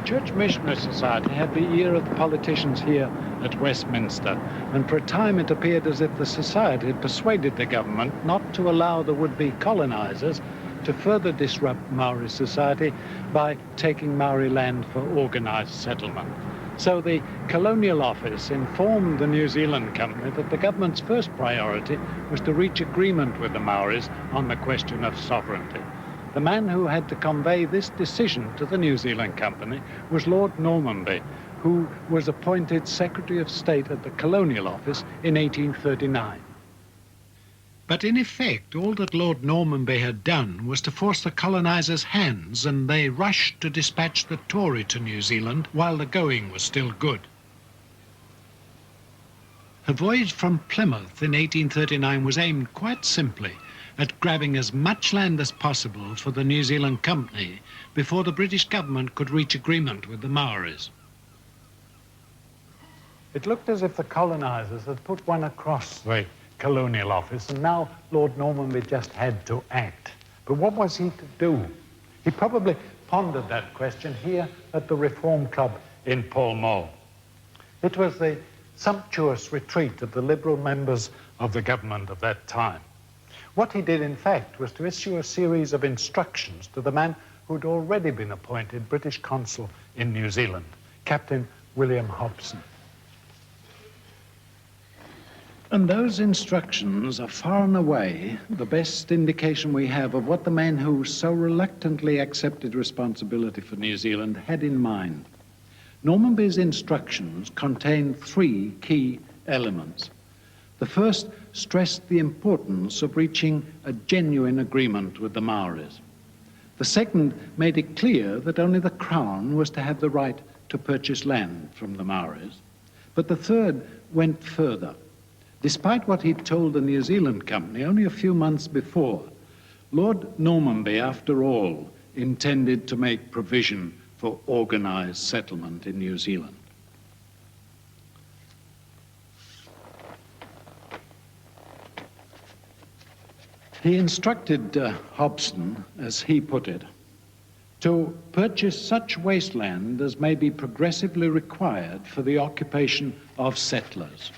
Church Missionary Society had the ear of the politicians here at Westminster, and for a time it appeared as if the society had persuaded the government not to allow the would-be colonizers to further disrupt Maori society by taking Maori land for organized settlement. So the Colonial Office informed the New Zealand Company that the government's first priority was to reach agreement with the Maoris on the question of sovereignty. The man who had to convey this decision to the New Zealand Company was Lord Normanby, who was appointed Secretary of State at the Colonial Office in 1839. But in effect, all that Lord Normanby had done was to force the colonizers' hands, and they rushed to dispatch the Tory to New Zealand while the going was still good. Her voyage from Plymouth in 1839 was aimed quite simply at grabbing as much land as possible for the New Zealand Company before the British government could reach agreement with the Maoris. It looked as if the colonizers had put one across the Colonial Office, and now Lord Normanby just had to act. But what was he to do? He probably pondered that question here at the Reform Club in Pall Mall. It was the sumptuous retreat of the Liberal members of the government of that time. What he did, in fact, was to issue a series of instructions to the man who'd already been appointed British consul in New Zealand, Captain William Hobson. And those instructions are far and away the best indication we have of what the man who so reluctantly accepted responsibility for New Zealand had in mind. Normanby's instructions contained three key elements. The first stressed the importance of reaching a genuine agreement with the Maoris. The second made it clear that only the Crown was to have the right to purchase land from the Maoris. But the third went further. Despite what he'd told the New Zealand Company only a few months before, Lord Normanby, after all, intended to make provision for organized settlement in New Zealand. He instructed Hobson, as he put it, to purchase such wasteland as may be progressively required for the occupation of settlers.